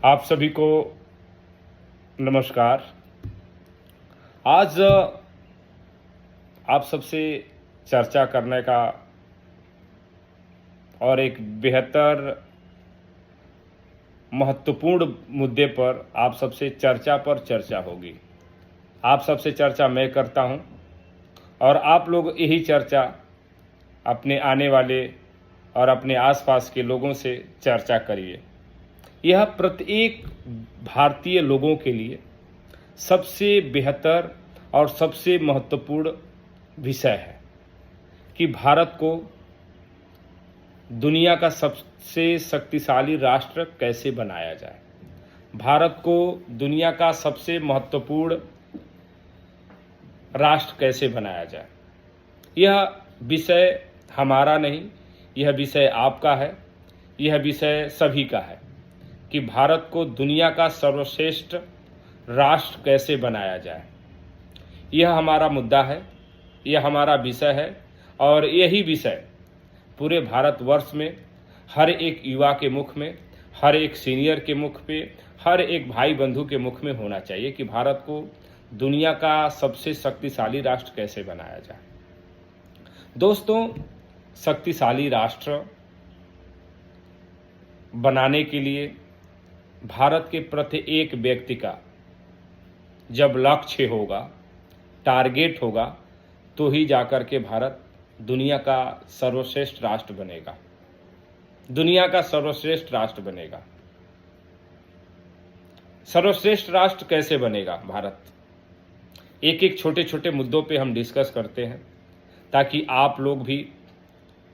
आप सभी को नमस्कार। आज आप सबसे चर्चा करने का और एक बेहतर महत्वपूर्ण मुद्दे पर आप सबसे चर्चा होगी। आप सबसे चर्चा मैं करता हूं और आप लोग यही चर्चा अपने आने वाले और अपने आसपास के लोगों से चर्चा करिए। यह प्रत्येक भारतीय लोगों के लिए सबसे बेहतर और सबसे महत्वपूर्ण विषय है कि भारत को दुनिया का सबसे शक्तिशाली राष्ट्र कैसे बनाया जाए, भारत को दुनिया का सबसे महत्वपूर्ण राष्ट्र कैसे बनाया जाए। यह विषय हमारा नहीं, यह विषय आपका है, यह विषय सभी का है कि भारत को दुनिया का सर्वश्रेष्ठ राष्ट्र कैसे बनाया जाए। यह हमारा मुद्दा है, यह हमारा विषय है और यही विषय पूरे भारतवर्ष में हर एक युवा के मुख में, हर एक सीनियर के मुख पे, हर एक भाई बंधु के मुख में होना चाहिए कि भारत को दुनिया का सबसे शक्तिशाली राष्ट्र कैसे बनाया जाए। दोस्तों, शक्तिशाली राष्ट्र बनाने के लिए भारत के प्रत्येक व्यक्ति का जब लक्ष्य होगा, टारगेट होगा, तो ही जाकर के भारत दुनिया का सर्वश्रेष्ठ राष्ट्र बनेगा, दुनिया का सर्वश्रेष्ठ राष्ट्र बनेगा। सर्वश्रेष्ठ राष्ट्र कैसे बनेगा भारत? एक एक छोटे छोटे मुद्दों पे हम डिस्कस करते हैं ताकि आप लोग भी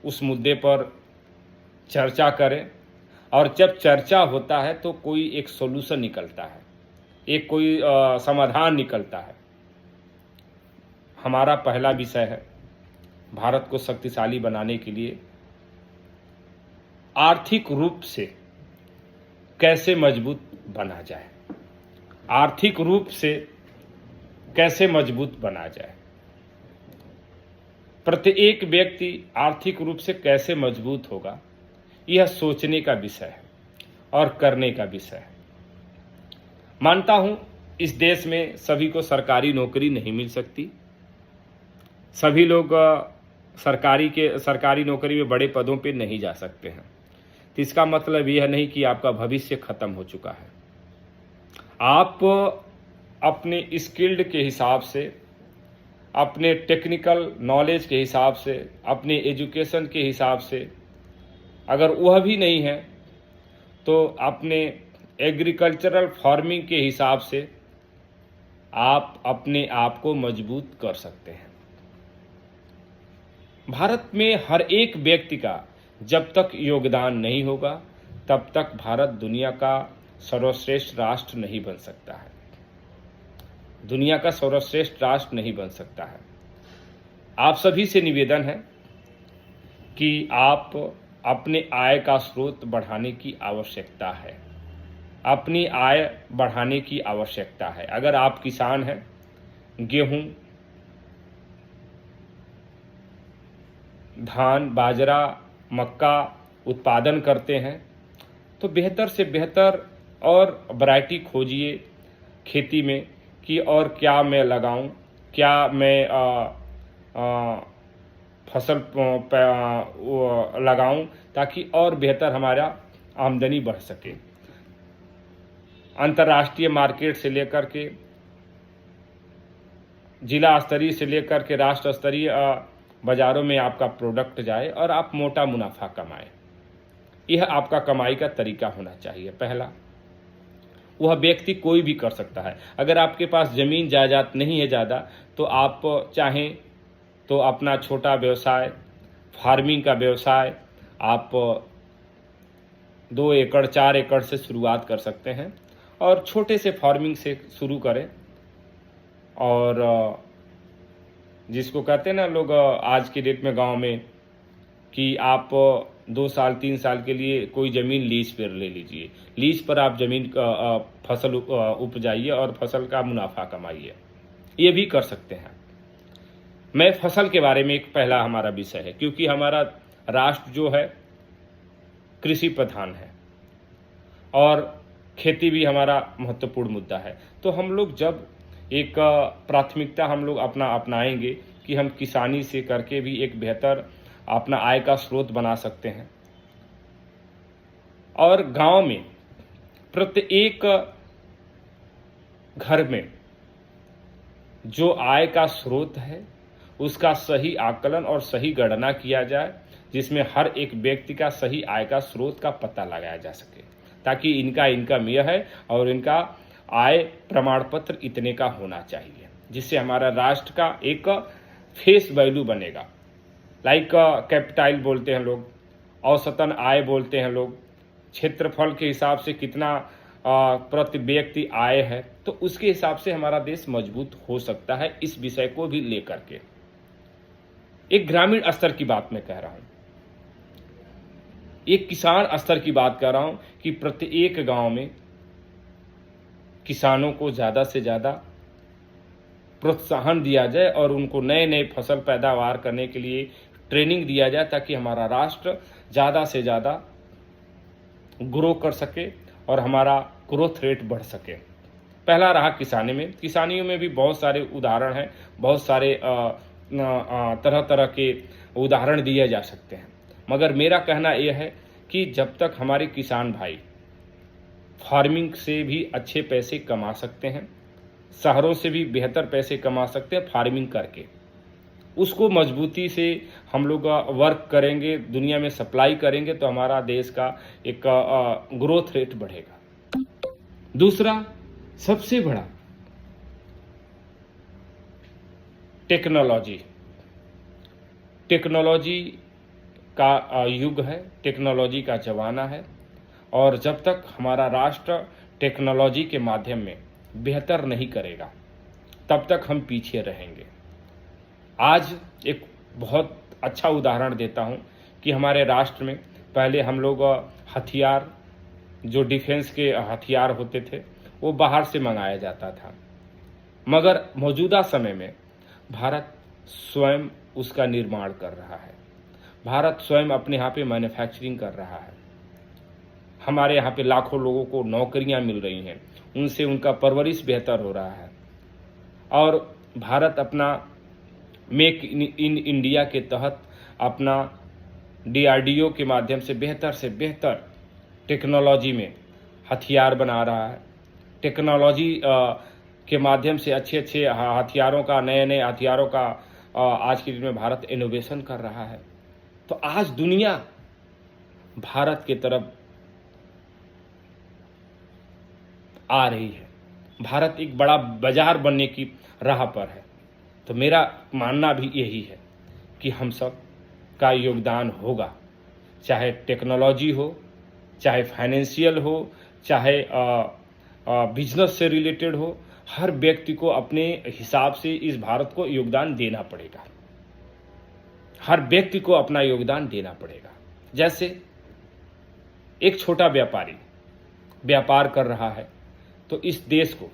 उस मुद्दे पर चर्चा करें और जब चर्चा होता है तो कोई एक सॉल्यूशन निकलता है, एक कोई समाधान निकलता है। हमारा पहला विषय है भारत को शक्तिशाली बनाने के लिए आर्थिक रूप से कैसे मजबूत बना जाए, आर्थिक रूप से कैसे मजबूत बना जाए। प्रत्येक व्यक्ति आर्थिक रूप से कैसे मजबूत होगा, यह सोचने का विषय है और करने का विषय है। मानता हूं इस देश में सभी को सरकारी नौकरी नहीं मिल सकती, सभी लोग सरकारी नौकरी में बड़े पदों पे नहीं जा सकते हैं। तो इसका मतलब यह नहीं कि आपका भविष्य खत्म हो चुका है। आप अपने स्किल्ड के हिसाब से, अपने टेक्निकल नॉलेज के हिसाब से, अपने एजुकेशन के हिसाब से, अगर वह भी नहीं है तो अपने एग्रीकल्चरल फार्मिंग के हिसाब से आप अपने आप को मजबूत कर सकते हैं। भारत में हर एक व्यक्ति का जब तक योगदान नहीं होगा तब तक भारत दुनिया का सर्वश्रेष्ठ राष्ट्र नहीं बन सकता है, दुनिया का सर्वश्रेष्ठ राष्ट्र नहीं बन सकता है। आप सभी से निवेदन है कि आप अपने आय का स्रोत बढ़ाने की आवश्यकता है, अपनी आय बढ़ाने की आवश्यकता है। अगर आप किसान हैं, गेहूं, धान, बाजरा, मक्का उत्पादन करते हैं तो बेहतर से बेहतर और वैरायटी खोजिए खेती में कि और क्या मैं लगाऊं, क्या मैं फसल लगाऊं ताकि और बेहतर हमारा आमदनी बढ़ सके। अंतर्राष्ट्रीय मार्केट से लेकर के, जिला स्तरीय से लेकर के राष्ट्र स्तरीय बाजारों में आपका प्रोडक्ट जाए और आप मोटा मुनाफा कमाएं। यह आपका कमाई का तरीका होना चाहिए। पहला, वह व्यक्ति कोई भी कर सकता है। अगर आपके पास ज़मीन जायदाद नहीं है ज़्यादा तो आप चाहें तो अपना छोटा व्यवसाय, फार्मिंग का व्यवसाय आप 2 एकड़ 4 एकड़ से शुरुआत कर सकते हैं और छोटे से फार्मिंग से शुरू करें। और जिसको कहते हैं ना लोग आज के डेट में गांव में कि आप 2 साल 3 साल के लिए कोई ज़मीन लीज पर ले लीजिए, लीज पर आप ज़मीन फसल उपजाइए और फसल का मुनाफा कमाइए। ये भी कर सकते हैं। मैं फसल के बारे में एक पहला हमारा विषय है क्योंकि हमारा राष्ट्र जो है कृषि प्रधान है और खेती भी हमारा महत्वपूर्ण मुद्दा है। तो हम लोग जब एक प्राथमिकता हम लोग अपनाएंगे कि हम किसानी से करके भी एक बेहतर अपना आय का स्रोत बना सकते हैं। और गांव में प्रत्येक घर में जो आय का स्रोत है उसका सही आकलन और सही गणना किया जाए, जिसमें हर एक व्यक्ति का सही आय का स्रोत का पता लगाया जा सके, ताकि इनका इनकम यह है और इनका आय प्रमाण पत्र इतने का होना चाहिए, जिससे हमारा राष्ट्र का एक फेस वैल्यू बनेगा। लाइक कैपिटाइल बोलते हैं लोग, औसतन आय बोलते हैं लोग, क्षेत्रफल के हिसाब से कितना प्रति व्यक्ति आय है, तो उसके हिसाब से हमारा देश मजबूत हो सकता है। इस विषय को भी लेकर के एक ग्रामीण स्तर की बात मैं कह रहा हूं, एक किसान स्तर की बात कर रहा हूं कि प्रत्येक गांव में किसानों को ज़्यादा से ज़्यादा प्रोत्साहन दिया जाए और उनको नए नए फसल पैदावार करने के लिए ट्रेनिंग दिया जाए, ताकि हमारा राष्ट्र ज़्यादा से ज़्यादा ग्रो कर सके और हमारा ग्रोथ रेट बढ़ सके। पहला रहा किसानी में। किसानियों में भी बहुत सारे उदाहरण हैं, बहुत सारे तरह तरह के उदाहरण दिए जा सकते हैं, मगर मेरा कहना यह है कि जब तक हमारे किसान भाई फार्मिंग से भी अच्छे पैसे कमा सकते हैं, शहरों से भी बेहतर पैसे कमा सकते हैं फार्मिंग करके, उसको मजबूती से हम लोग वर्क करेंगे, दुनिया में सप्लाई करेंगे, तो हमारा देश का एक ग्रोथ रेट बढ़ेगा। दूसरा सबसे बड़ा टेक्नोलॉजी का युग है, टेक्नोलॉजी का जमाना है, और जब तक हमारा राष्ट्र टेक्नोलॉजी के माध्यम में बेहतर नहीं करेगा तब तक हम पीछे रहेंगे। आज एक बहुत अच्छा उदाहरण देता हूं कि हमारे राष्ट्र में पहले हम लोग हथियार, जो डिफेंस के हथियार होते थे, वो बाहर से मंगाया जाता था, मगर मौजूदा समय में भारत स्वयं उसका निर्माण कर रहा है। भारत स्वयं अपने यहाँ पे मैन्युफैक्चरिंग कर रहा है। हमारे यहाँ पे लाखों लोगों को नौकरियाँ मिल रही हैं, उनसे उनका परवरिश बेहतर हो रहा है, और भारत अपना मेक इन इंडिया के तहत अपना DRDO के माध्यम से बेहतर टेक्नोलॉजी में हथियार बना रहा है। टेक्नोलॉजी के माध्यम से अच्छे हथियारों का, नए हथियारों का आज के दिन में भारत इनोवेशन कर रहा है। तो आज दुनिया भारत की तरफ आ रही है, भारत एक बड़ा बाजार बनने की राह पर है। तो मेरा मानना भी यही है कि हम सब का योगदान होगा, चाहे टेक्नोलॉजी हो, चाहे फाइनेंशियल हो, चाहे बिजनेस से रिलेटेड हो, हर व्यक्ति को अपने हिसाब से इस भारत को योगदान देना पड़ेगा। हर व्यक्ति को अपना योगदान देना पड़ेगा। जैसे एक छोटा व्यापारी व्यापार कर रहा है, तो इस देश को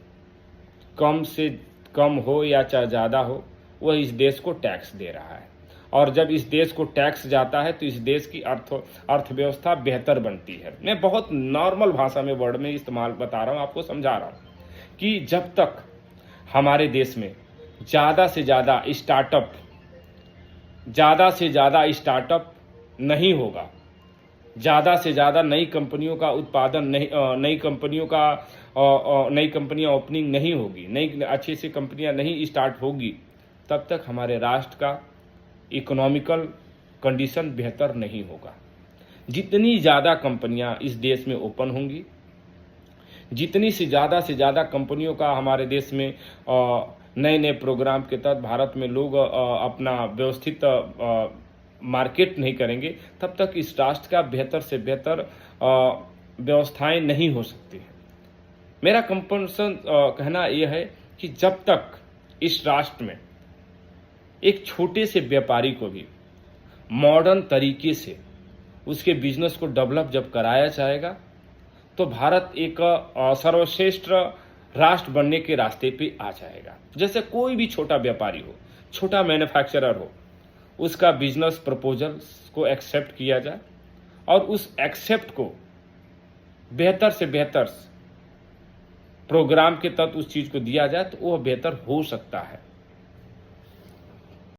कम से कम हो या चाहे ज़्यादा हो, वह इस देश को टैक्स दे रहा है, और जब इस देश को टैक्स जाता है तो इस देश की अर्थव्यवस्था बेहतर बनती है। मैं बहुत नॉर्मल भाषा में वर्ड में इस्तेमाल बता रहा हूँ, आपको समझा रहा हूँ कि जब तक हमारे देश में ज़्यादा से ज़्यादा स्टार्टअप नहीं होगा, ज़्यादा से ज़्यादा नई कंपनियों का उत्पादन नहीं, नई कंपनियां ओपनिंग नहीं होगी, नई अच्छी सी कंपनियां नहीं स्टार्ट होगी, तब तक हमारे राष्ट्र का इकोनॉमिकल कंडीशन बेहतर नहीं होगा। जितनी ज़्यादा कंपनियां इस देश में ओपन होंगी, जितनी से ज़्यादा कंपनियों का हमारे देश में नए नए प्रोग्राम के तहत भारत में लोग अपना व्यवस्थित मार्केट नहीं करेंगे, तब तक इस राष्ट्र का बेहतर से बेहतर व्यवस्थाएं नहीं हो सकती हैं। मेरा कंपल्सन कहना यह है कि जब तक इस राष्ट्र में एक छोटे से व्यापारी को भी मॉडर्न तरीके से उसके बिजनेस को डेवलप जब कराया जाएगा, तो भारत एक सर्वश्रेष्ठ राष्ट्र बनने के रास्ते पे आ जाएगा। जैसे कोई भी छोटा व्यापारी हो, छोटा मैन्युफैक्चरर हो, उसका बिजनेस प्रपोजल को एक्सेप्ट किया जाए और उस एक्सेप्ट को बेहतर से बेहतर प्रोग्राम के तहत उस चीज़ को दिया जाए तो वह बेहतर हो सकता है।